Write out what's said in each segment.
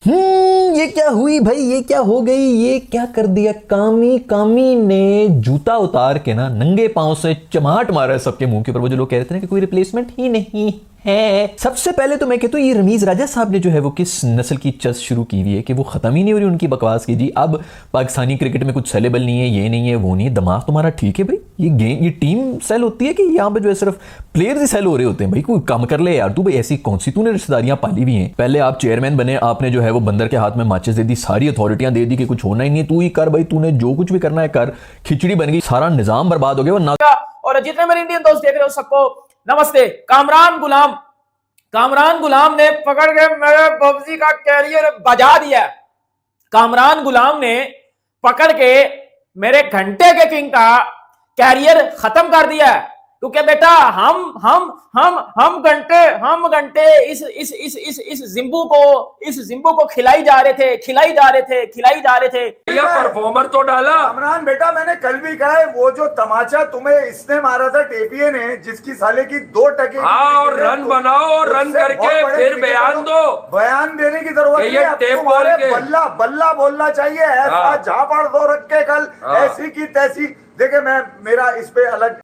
ये क्या हुई भाई, ये क्या हो गई, ये क्या कर दिया कामी कामी ने। जूता उतार के ना नंगे पांव से चमाट मारा है सबके मुंह के ऊपर। वो जो लोग कह रहे थे ना कि कोई रिप्लेसमेंट ही नहीं है। सबसे पहले तो मैं कहता हूँ ये रमीज राजा साहब ने जो है वो किस नस्ल की चस शुरू की हुई है कि वो खत्म ही नहीं हो रही उनकी बकवास की। जी अब पाकिस्तानी क्रिकेट में कुछ सेलेबल नहीं है, ये नहीं है, वो नहीं है। दिमाग तुम्हारा ठीक है भाई? ये गेम, ये टीम सेल होती है कि यहाँ पे जो है सिर्फ प्लेयर्स ही सेल हो रहे होते हैं? भाई कोई काम कर ले यार तू। भाई ऐसी कौन सी तूने रिश्तेदारियां पाली हुई हैं? पहले आप चेयरमैन बने, आपने जो है वो बंदर के हाथ में माचिस दे दी, सारी अथॉरिटियां दे दी कि कुछ होना ही नहीं है, तू ही कर भाई, तूने जो कुछ भी करना है कर। खिचड़ी बन गई, सारा निजाम बर्बाद हो गया। और जितने मेरे इंडियन दोस्त देख रहे हो सबको नमस्ते। कामरान गुलाम ने पकड़ के मेरे पबजी का कैरियर बजा दिया। कामरान गुलाम ने पकड़ के मेरे घंटे के किंग का कैरियर खत्म कर दिया। क्योंकि बेटा हम घंटे इस जिम्बू को खिलाई जा रहे थे। ये परफॉर्मर तो डाला कामरान बेटा, मैंने कल भी कहा है वो जो तमाचा तुम्हें इसने मारा था टेपिए ने, जिसकी साले की 2 टके। हाँ, और रन बनाओ और रन करके फिर बयान दो। बयान देने की जरूरत नहीं है, टेप बोल के बल्ला बल्ला बोलना चाहिए। ऐसा झापड़ दो रख के कल ऐसी की तैसी। देखे मैं मेरा इस पे अलग।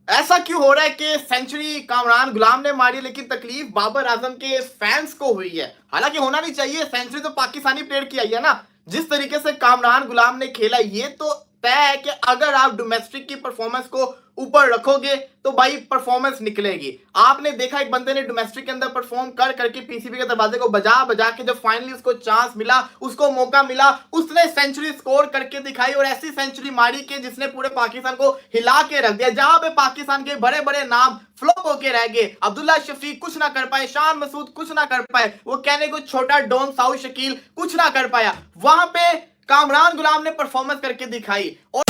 ऐसा क्यों हो रहा है कि सेंचुरी कामरान गुलाम ने मारी लेकिन तकलीफ बाबर आजम के फैंस को हुई है? हालांकि होना नहीं चाहिए, सेंचुरी तो पाकिस्तानी प्लेयर की आई है ना। जिस तरीके से कामरान गुलाम ने खेला ये तो तय है कि अगर आप डोमेस्टिक की परफॉर्मेंस को ऊपर रखोगे तो भाई परफॉर्मेंस निकलेगी। आपने देखा एक बंदे ने डोमेस्टिक के अंदर परफॉर्म कर करके पीसीबी के दरवाजे को बजा बजा के जब फाइनली उसको चांस मिला, उसको मौका मिला, उसने सेंचुरी स्कोर करके दिखाई और ऐसी सेंचुरी मारी कि जिसने पूरे पाकिस्तान को हिला के रख दिया। जहां पे पाकिस्तान के बड़े बड़े नाम फ्लॉप होके रह गए, अब्दुल्ला शफीक कुछ ना कर पाए, शान मसूद कुछ ना कर पाए, वो कहने को छोटा डॉन साउथ शकील कुछ ना कर पाया, वहां पे कामरान गुलाम ने परफॉर्मेंस करके दिखाई। और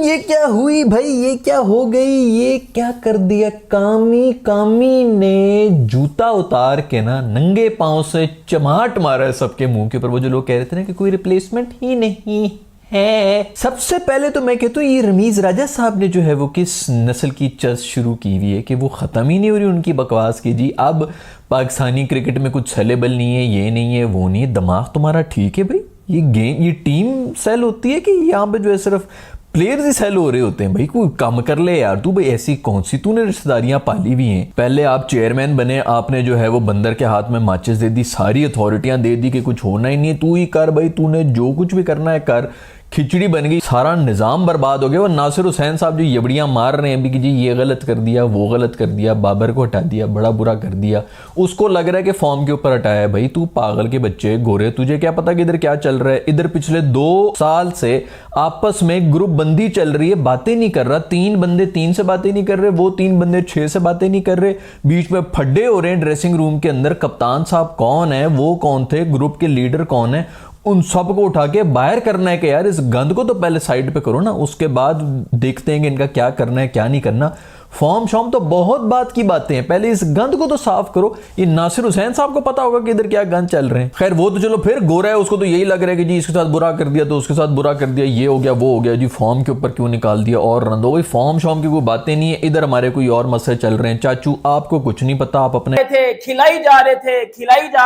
ये क्या हुई भाई, ये क्या हो गई, ये क्या कर दिया कामी कामी ने। जूता उतार के ना नंगे पांव से चमाट मारा है सबके मुंह के ऊपर। वो जो लोग कह रहे थे ना कि कोई रिप्लेसमेंट ही नहीं है। सबसे पहले तो मैं कहता हूँ ये रमीज राजा साहब ने जो है वो किस नस्ल की चस शुरू की हुई है कि वो खत्म ही नहीं हो रही उनकी बकवास की। जी अब पाकिस्तानी क्रिकेट में कुछ सेलेबल नहीं है, ये नहीं है, वो नहीं है। दिमाग तुम्हारा ठीक है भाई? ये गेम, ये टीम सेल होती है कि यहाँ पे जो है सिर्फ प्लेयर्स ही सेल हो रहे होते हैं? भाई कोई काम कर ले यार तू। भाई ऐसी कौन सी तूने रिश्तेदारियां पाली हुई हैं? पहले आप चेयरमैन बने, आपने जो है वो बंदर के हाथ में माचिस दे दी, सारी अथॉरिटियां दे दी कि कुछ होना ही नहीं है, तू ही कर भाई, तूने जो कुछ भी करना है कर। खिचड़ी बन गई, सारा निजाम बर्बाद हो गया। और नासिर हुसैन साहब जो यबड़ियां मार रहे हैं अभी कि जी ये गलत कर दिया, वो गलत कर दिया, बाबर को हटा दिया, बड़ा बुरा कर दिया, उसको लग रहा है कि फॉर्म के ऊपर हटाया है। भाई तू पागल के बच्चे गोरे, तुझे क्या पता कि इधर क्या चल रहा है? इधर पिछले 2 साल से आपस में ग्रुप बंदी चल रही है, बातें नहीं कर रहा। 3 बंदे 3 से बातें नहीं कर रहे, वो 3 बंदे 6 से बातें नहीं कर रहे, बीच में फड्डे हो रहे हैं ड्रेसिंग रूम के अंदर। कप्तान साहब कौन है, वो कौन थे, ग्रुप के लीडर कौन है, उन सबको उठा के बाहर करना है कि यार इस गंद को तो पहले साइड पे करो ना, उसके बाद देखते हैं कि इनका क्या करना है क्या नहीं करना। फॉर्म शॉर्म तो बहुत बात की बातें हैं, पहले इस गंद को तो साफ करो। ये नासिर हुसैन साहब को पता होगा कि इधर क्या गंद चल रहे हैं। खैर वो तो चलो फिर गोरा है, उसको तो यही लग रहा है कि जी इसके साथ बुरा कर दिया तो उसके साथ बुरा कर दिया, ये हो गया वो हो गया, जी फॉर्म के ऊपर क्यों निकाल दिया और रन दो। भाई फॉर्म शॉर्म की कोई बातें नहीं है, इधर हमारे कोई और मसले चल रहे हैं। चाचू आपको कुछ नहीं पता, आप अपने खिलाई जा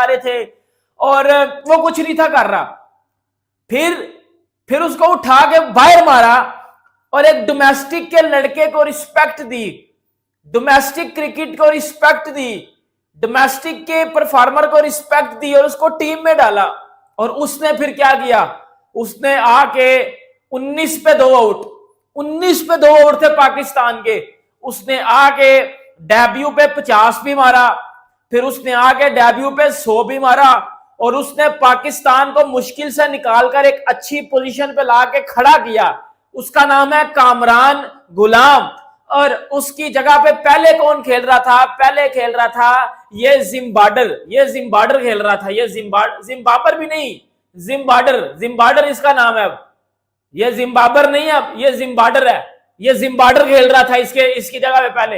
रहे थे और वो कुछ नहीं था कर रहा। फिर उसको उठा के बाहर मारा और एक डोमेस्टिक के लड़के को रिस्पेक्ट दी, डोमेस्टिक क्रिकेट को रिस्पेक्ट दी, डोमेस्टिक के परफॉर्मर को रिस्पेक्ट दी और उसको टीम में डाला। और उसने फिर क्या किया, उसने आके 19 पे 2 आउट थे पाकिस्तान के, उसने आके डेब्यू पे 50 भी मारा, फिर उसने आके डेब्यू पे 100 भी मारा और उसने पाकिस्तान को मुश्किल से निकालकर एक अच्छी पोजीशन पे लाके खड़ा किया। उसका नाम है कामरान गुलाम। और उसकी जगह पे पहले कौन खेल रहा था? पहले खेल रहा था ये जिम्बाडर खेल रहा था। ये जिम्बाबर भी नहीं, जिम्बाडर इसका नाम है। अब ये जिम्बाबर नहीं है, अब ये जिम्बाडर है। ये जिम्बाडर खेल रहा था इसकी जगह पे पहले।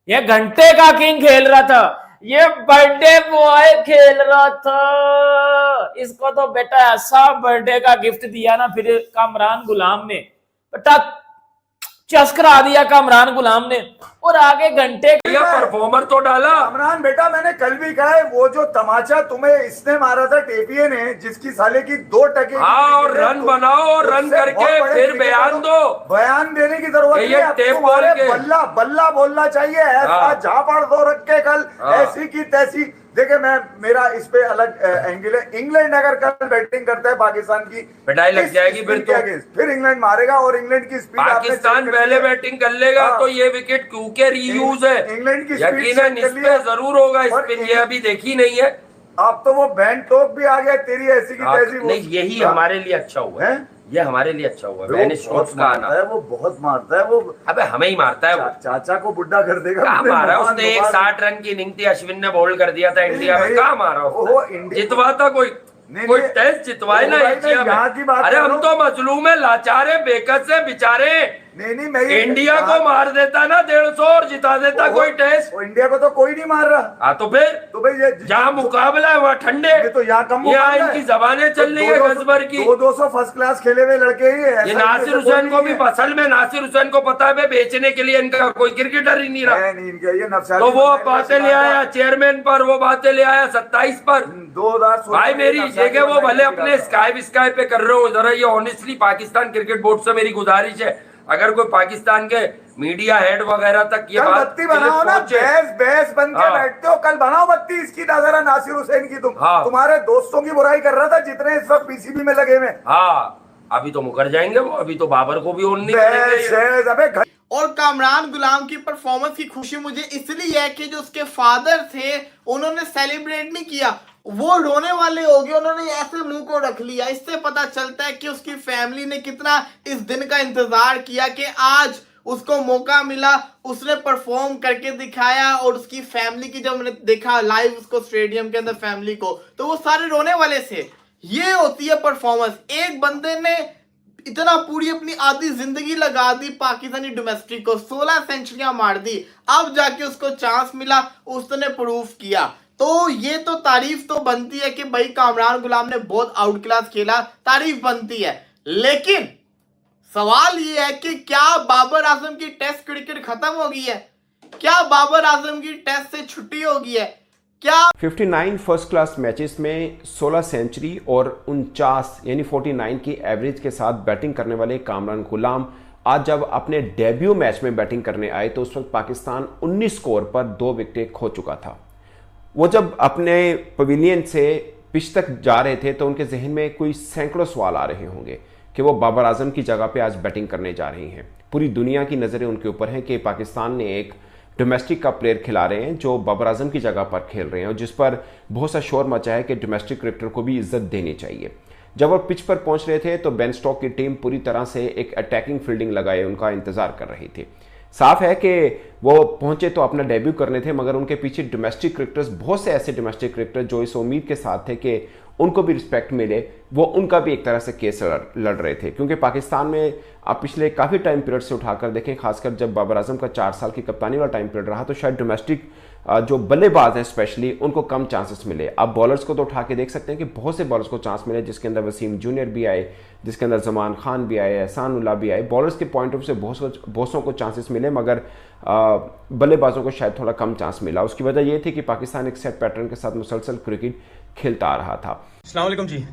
ये घंटे का किंग खेल रहा था, ये बर्थडे बॉय खेल रहा था। इसको तो बेटा ऐसा बर्थडे का गिफ्ट दिया ना फिर कामरान गुलाम ने, बेटा चस्करा दिया कामरान गुलाम ने और आगे घंटे भैया परफॉर्मर तो डाला। कामरान बेटा मैंने कल भी कहा है, वो जो तमाचा तुम्हें इसने मारा था टेपिए ने, जिसकी साले की 2 टके हाँ, और रन बनाओ और रन करके फिर बयान दो। बयान देने की जरूरत नहीं है, अब टेप तुम्हारे बोल के। बल्ला बल्ला बोलना चाहिए। ऐसा झापड़ दो रख के कल ऐसी की तैसी। देखिए मैं मेरा इस पे अलग एंगल है। इंग्लैंड अगर कल बैटिंग करता है पाकिस्तान की, पिटाई लग जाएगी फिर इंग्लैंड मारेगा और इंग्लैंड की स्पीड पाकिस्तान पहले बैटिंग कर लेगा तो ये विकेट क्योंकि रीयूज है, इंग्लैंड की यकीनन इस पे जरूर होगा स्पिन, ये अभी देखी नहीं है। अब तो वो बैंड टोक भी आ गया तेरी ऐसी की तैसी। नहीं, यही हमारे लिए अच्छा हुआ है, ये हमारे लिए अच्छा हुआ। मैंने स्टोक्स का आना है, वो बहुत मारता है वो। अबे हमें ही मारता है वो। चाचा को बुढ़ा कर देगा। कहाँ मारा उसने? एक 60 रन की इनिंग थी, अश्विन ने बोल्ड कर दिया था इंडिया में। कहाँ मारा उसने? जितवाता कोई टेस्ट जितवाए ना एशिया में। अरे हम तो मजलूम है, लाचार है, बेकस है बेचारे। नहीं मैं इंडिया को मार देता ना 150 और जिता देता कोई टेस्ट। इंडिया को तो कोई नहीं मार रहा। हाँ तो फिर जहाँ मुकाबला है वहाँ ठंडे, तो यहाँ कम यहाँ इनकी जबानें चल रही है गजबर की। 200 फर्स्ट क्लास खेले हुए लड़के ही है। ये नासिर हुसैन को भी फसल में, नासिर हुसैन को पता है बेचने के लिए इनका कोई क्रिकेटर ही नहीं रहा। तो वो बातें ले आया चेयरमैन पर, वो बातें ले आया 27 पर। 2016 भाई मेरी जगह वो भले अपने स्काई पे कर रहे हो जरा, ये ऑनेस्टली पाकिस्तान क्रिकेट बोर्ड से मेरी गुजारिश है, अगर कोई पाकिस्तान के मीडिया हेड वगैरह तक ये बात बत्ती बनाओ ना, बैस बन के बैठते हो, कल बनाओ बत्ती इसकी नजर है नासिर हुसैन की। तुम्हारे दोस्तों की बुराई कर रहा था जितने इस वक्त पीसीबी में लगे हुए। हाँ अभी तो मुकर जाएंगे वो, अभी तो बाबर को भी ऑन नहीं करेंगे। और कामरान गुलाम की परफॉर्मेंस की खुशी मुझे इसलिए है कि जो उसके फादर थे उन्होंने सेलिब्रेट नहीं किया, वो रोने वाले हो गए, उन्होंने ऐसे मुंह को रख लिया। इससे पता चलता है कि उसकी फैमिली ने कितना इस दिन का इंतजार किया कि आज उसको मौका मिला, उसने परफॉर्म करके दिखाया। और उसकी फैमिली की जब मैंने देखा लाइव उसको स्टेडियम के अंदर फैमिली को, तो वो सारे रोने वाले थे। ये होती है परफॉर्मेंस। एक बंदे ने इतना पूरी अपनी आधी जिंदगी लगा दी पाकिस्तानी डोमेस्टिक को, 16 सेंचुरियां मार दी, अब जाके उसको चांस मिला, उसने प्रूफ किया। तो ये तो तारीफ तो बनती है कि भाई कामरान गुलाम ने बहुत आउट क्लास खेला, तारीफ बनती है। लेकिन सवाल ये है कि क्या बाबर आजम की टेस्ट क्रिकेट खत्म हो गई है? क्या बाबर आजम की टेस्ट से छुट्टी हो गई है? क्या 59 फर्स्ट क्लास मैचेस में 16 सेंचुरी और 49 यानी 49 की एवरेज के साथ बैटिंग करने वाले कामरान गुलाम आज जब अपने डेब्यू मैच में बैटिंग करने आए तो उस वक्त पाकिस्तान 19 स्कोर पर 2 विकेटें खो चुका था। वो जब अपने पवेलियन से पिच तक जा रहे थे तो उनके जहन में कोई सैकड़ों सवाल आ रहे होंगे कि वो बाबर आजम की जगह पे आज बैटिंग करने जा रही हैं। पूरी दुनिया की नज़रें उनके ऊपर हैं कि पाकिस्तान ने एक डोमेस्टिक का प्लेयर खिला रहे हैं जो बाबर आजम की जगह पर खेल रहे हैं, और जिस पर बहुत सा शोर मचा है कि डोमेस्टिक क्रिकेटर को भी इज्जत देनी चाहिए। जब वो पिच पर पहुंच रहे थे तो बेन स्टोक्स की टीम पूरी तरह से एक अटैकिंग फील्डिंग लगाए उनका इंतजार कर रही थी। साफ है कि वो पहुंचे तो अपना डेब्यू करने थे, मगर उनके पीछे डोमेस्टिक क्रिकेटर्स, बहुत से ऐसे डोमेस्टिक क्रिकेटर जो इस उम्मीद के साथ थे कि उनको भी रिस्पेक्ट मिले, वो उनका भी एक तरह से केस लड़ रहे थे। क्योंकि पाकिस्तान में आप पिछले काफ़ी टाइम पीरियड से उठाकर देखें, खासकर जब बाबर आजम का 4 साल की कप्तानी वाला टाइम पीरियड रहा, तो शायद डोमेस्टिक जो बल्लेबाज हैं स्पेशली उनको कम चांसेस मिले। आप बॉलर्स को तो उठा के देख सकते हैं कि बहुत से बॉलर्स को चांस मिले, जिसके अंदर वसीम जूनियर भी आए, जिसके अंदर जमान खान भी आए, एहसान उल्लाह भी आए। बॉलर्स के पॉइंट ऑफ से बहुतों को चांसेस मिले, मगर बल्लेबाजों को शायद थोड़ा कम चांस मिला। उसकी वजह यह थी कि पाकिस्तान एक सेट पैटर्न के साथ मुसलसल क्रिकेट खेलता आ रहा था। अस्सलाम वालेकुम जी।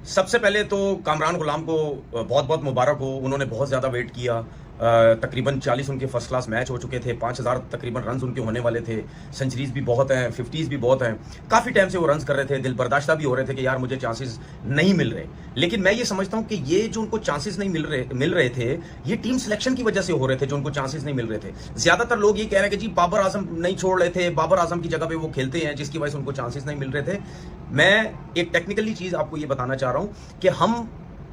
सबसे पहले तो कामरान गुलाम को बहुत बहुत मुबारक हो। उन्होंने बहुत ज़्यादा वेट किया, तकरीबन 40 उनके फर्स्ट क्लास मैच हो चुके थे, 5000 तकरीबन रन उनके होने वाले थे, सेंचुरीज भी बहुत हैं, 50s भी बहुत हैं। काफ़ी टाइम से वो रन कर रहे थे, दिल बर्दाश्ता भी हो रहे थे कि यार मुझे चांसेस नहीं मिल रहे। लेकिन मैं ये समझता हूँ कि ये जो उनको चांसेस नहीं मिल रहे थे, ये टीम सिलेक्शन की वजह से हो रहे थे, जो उनको चांसेस नहीं मिल रहे थे। ज़्यादातर लोग ये कह रहे हैं कि जी बाबर आजम नहीं छोड़ रहे थे, बाबर आजम की जगह पे वो खेलते हैं, जिसकी वजह से उनको चांसेस नहीं मिल रहे थे। मैं एक टेक्निकली चीज़ आपको ये बताना चाह रहा हूँ कि हम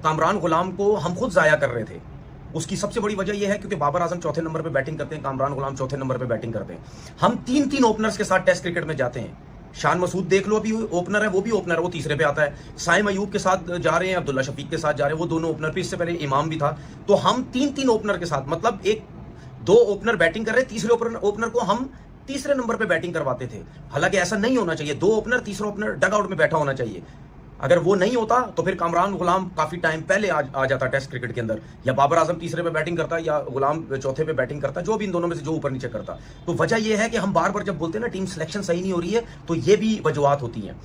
कामरान गुलाम को हम खुद ज़ाया कर रहे थे। उसकी सबसे बड़ी वजह यह है क्योंकि बाबर आजम चौथे नंबर पे बैटिंग करते हैं, कामरान गुलाम चौथे नंबर पे बैटिंग करते हैं। हम 3-3 ओपनर्स के साथ टेस्ट क्रिकेट में जाते हैं। शान मसूद देख लो, अभी ओपनर है, वो भी ओपनर है, वो तीसरे पे आता है। साइम अयूब के साथ जा रहे हैं, अब्दुल्ला शफीक के साथ जा रहे हैं, वो दोनों ओपनर पे, इससे पहले इमाम भी था। तो हम 3-3 ओपनर के साथ, मतलब 1-2 ओपनर बैटिंग कर रहे, तीसरे ओपनर को हम तीसरे नंबर पे बैटिंग करवाते थे। हालांकि ऐसा नहीं होना चाहिए, 2 ओपनर, तीसरा ओपनर डग आउट में बैठा होना चाहिए। अगर वो नहीं होता तो फिर कामरान गुलाम काफी टाइम पहले आ जाता टेस्ट क्रिकेट के अंदर, या बाबर आजम तीसरे पे बैटिंग करता या गुलाम चौथे पे बैटिंग करता, जो भी इन दोनों में से जो ऊपर नीचे करता। तो वजह यह है कि हम बार बार जब बोलते हैं ना टीम सिलेक्शन सही नहीं हो रही है, तो ये भी वजूहात होती हैं।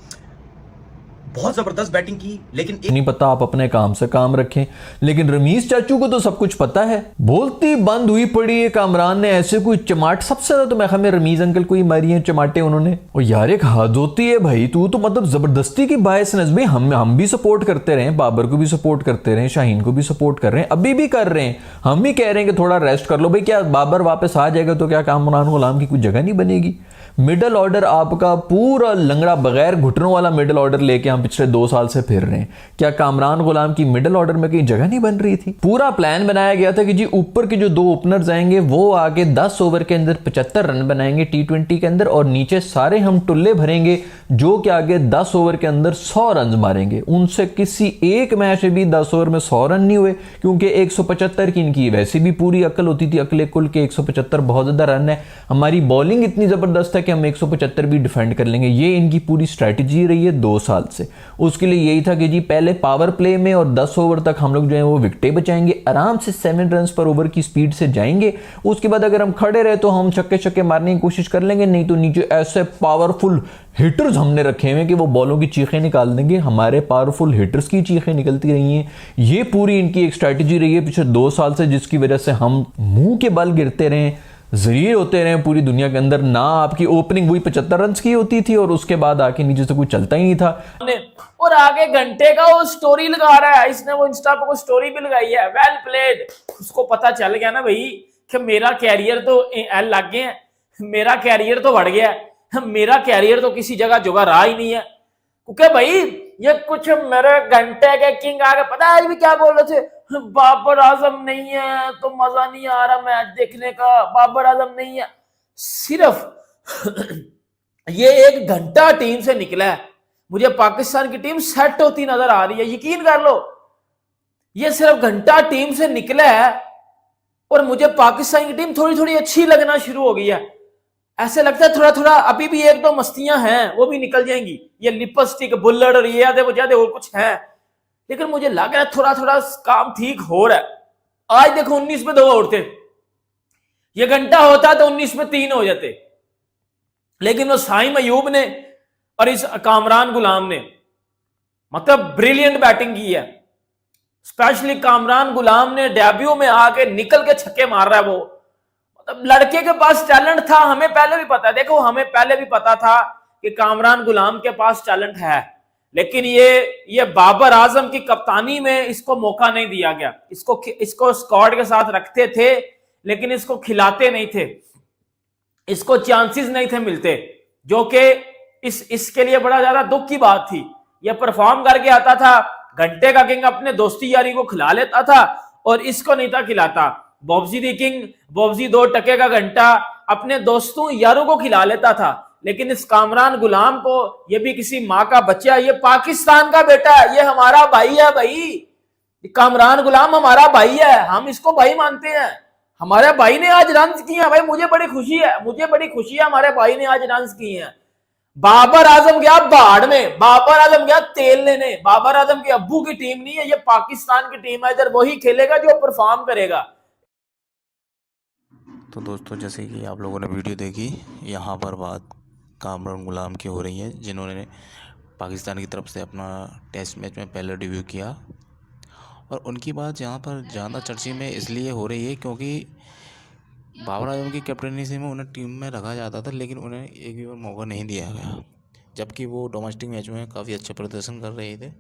बहुत जबरदस्त बैटिंग की, लेकिन नहीं पता, आप अपने काम से काम रखें। लेकिन रमीज चाचू को तो सब कुछ पता है। बोलती बंद हुई पड़ी है कामरान ने ऐसे कोई चमाट, सबसे ज्यादा तो मैं हमें रमीज अंकल को ही मारी है चमाटे उन्होंने। और यार एक हद होती है भाई, तू तो मतलब जबरदस्ती की बायस नजबी। हम भी सपोर्ट करते रहे, बाबर को भी सपोर्ट करते रहे, शाहीन को भी सपोर्ट कर रहे हैं, अभी भी कर रहे हैं। हम भी कह रहे हैं कि थोड़ा रेस्ट कर लो भाई। क्या बाबर वापस आ जाएगा तो क्या कामरान गुलाम की कोई जगह नहीं बनेगी? मिडल ऑर्डर आपका पूरा लंगड़ा बगैर घुटनों वाला मिडल ऑर्डर लेके हम पिछले 2 साल से फिर रहे हैं। क्या कामरान गुलाम की मिडल ऑर्डर में कहीं जगह नहीं बन रही थी? पूरा प्लान बनाया गया था कि जी ऊपर के जो 2 ओपनर्स आएंगे वो आगे 10 ओवर के अंदर 75 रन बनाएंगे T20 के अंदर, और नीचे सारे हम टुल्ले भरेंगे जो कि आगे 10 ओवर के अंदर 100 रन मारेंगे। उनसे किसी एक मैच में भी 10 ओवर में 100 रन नहीं हुए, क्योंकि 175 की इनकी वैसे भी पूरी अकल होती थी, अकले कुल के 175 बहुत ज्यादा रन है। हमारी बॉलिंग इतनी जबरदस्त है कि हम 175 भी डिफेंड कर लेंगे। ये इनकी पूरी स्ट्रैटेजी रही है 2 साल से। उसके लिए यही था कि जी पहले पावर प्ले में और 10 ओवर तक हम लोग जो है वो विकेटें बचाएंगे, आराम से 7 रन पर ओवर की स्पीड से जाएंगे। उसके बाद अगर हम खड़े रहे तो हम छक्के मारने की कोशिश कर लेंगे, नहीं तो नीचे ऐसे पावरफुल हिटर्स हमने रखे हुए कि वो बॉलों की चीखें निकाल देंगे। हमारे पावरफुल हिटर्स की चीखें निकलती रही हैं। ये पूरी इनकी एक स्ट्रैटेजी रही है पिछले 2 साल से, जिसकी वजह से हम मुंह के बल गिरते रहे, जरीर होते रहे पूरी दुनिया के अंदर। ना आपकी ओपनिंग वही 75 रन की होती थी और उसके बाद आके नीचे से कोई चलता ही नहीं था। और आगे घंटे का वो स्टोरी लगा रहा है, इसने वो इंस्टा पर स्टोरी भी लगाई है, वेल प्लेड। उसको पता चल गया ना भाई कि मेरा कैरियर तो एल लग गया है, मेरा कैरियर तो बढ़ गया है, मेरा कैरियर तो किसी जगह जुगा रहा ही नहीं है। क्योंकि भाई ये कुछ मेरे घंटे के किंग आगे पता है आज भी क्या बोल रहे थे, बाबर आजम नहीं है तो मजा नहीं आ रहा मैच देखने का, बाबर आजम नहीं है। सिर्फ ये 1 घंटा टीम से निकला है, मुझे पाकिस्तान की टीम सेट होती नजर आ रही है, यकीन कर लो। ये सिर्फ घंटा टीम से निकला है और मुझे पाकिस्तान की टीम थोड़ी थोड़ी अच्छी लगना शुरू हो गई है। ऐसे लगता है थोड़ा थोड़ा अभी भी 1-2 मस्तियां हैं, वो भी निकल जाएंगी। ये लिपस्टिक बुल्लड़ और ये आधे वो ज्यादा और कुछ है, लेकिन मुझे लग रहा है थोड़ा थोड़ा काम ठीक हो रहा है। आज देखो 19 पे 2 उड़ते, ये घंटा होता तो 19 में 3 हो जाते, लेकिन वो साइम अयूब ने और इस कामरान गुलाम ने मतलब ब्रिलियंट बैटिंग की है। स्पेशली कामरान गुलाम ने डेब्यू में आके निकल के छक्के मार रहा है। वो मतलब लड़के के पास टैलेंट था, हमें पहले भी पता है। देखो हमें पहले भी पता था कि कामरान गुलाम के पास टैलेंट है, लेकिन ये बाबर आजम की कप्तानी में इसको मौका नहीं दिया गया। इसको स्क्वाड के साथ रखते थे लेकिन इसको खिलाते नहीं थे, इसको चांसेस नहीं थे मिलते, जो कि इसके लिए बड़ा ज्यादा दुख की बात थी। ये परफॉर्म करके आता था, घंटे का किंग अपने दोस्ती यारी को खिला लेता था और इसको नहीं था खिलाता। बॉब्जी दी किंग, बॉब्जी 2 टके का घंटा अपने दोस्तों यारों को खिला लेता था, लेकिन इस कामरान गुलाम को, ये भी किसी माँ का बच्चा, ये पाकिस्तान का बेटा है, ये हमारा भाई है भाई। कामरान गुलाम हमारा भाई है, हम इसको भाई मानते हैं। हमारे भाई ने आज रन किए हैं भाई, मुझे बड़ी खुशी है, मुझे बड़ी खुशी है हमारे भाई ने आज रन किए हैं। बाबर आजम गया बाढ़ में, बाबर आजम गया तेल लेने। बाबर आजम के अब्बू की टीम नहीं है, ये पाकिस्तान की टीम है। इधर वही खेलेगा जो परफॉर्म करेगा। तो दोस्तों जैसे कि आप लोगों ने वीडियो देखी, यहाँ पर बात कामरान गुलाम की हो रही है, जिन्होंने पाकिस्तान की तरफ से अपना टेस्ट मैच में पहले डेब्यू किया। और उनकी बात यहाँ पर ज़्यादा चर्चे में इसलिए हो रही है क्योंकि बाबर आजम की कैप्टनसी में उन्हें टीम में रखा जाता था, लेकिन उन्हें एक भी बार मौका नहीं दिया गया, जबकि वो डोमेस्टिक मैच में काफ़ी अच्छा प्रदर्शन कर रहे थे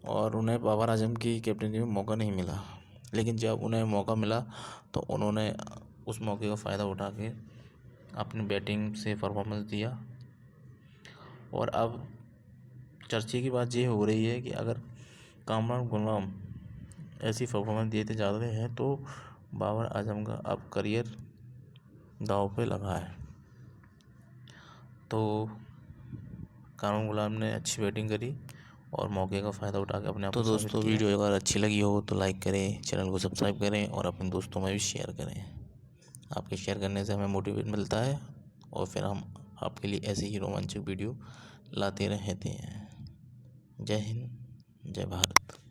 और उन्हें बाबर आजम की कैप्टनसी में मौका नहीं मिला। लेकिन जब उन्हें मौका मिला तो उन्होंने उस मौके का फ़ायदा उठा के अपनी बैटिंग से परफॉर्मेंस दिया। और अब चर्चे की बात ये हो रही है कि अगर कामरान गुलाम ऐसी परफॉर्मेंस देते जाते हैं तो बाबर आजम का अब करियर दांव पे लगा है। तो कामरान गुलाम ने अच्छी बैटिंग करी और मौके का फ़ायदा उठा के अपने आप। तो दोस्तों वीडियो अगर अच्छी लगी हो तो लाइक करें, चैनल को सब्सक्राइब करें और अपने दोस्तों में भी शेयर करें। आपके शेयर करने से हमें मोटिवेट मिलता है और फिर हम आपके लिए ऐसे ही रोमांचक वीडियो लाते रहते हैं। जय हिंद, जय भारत।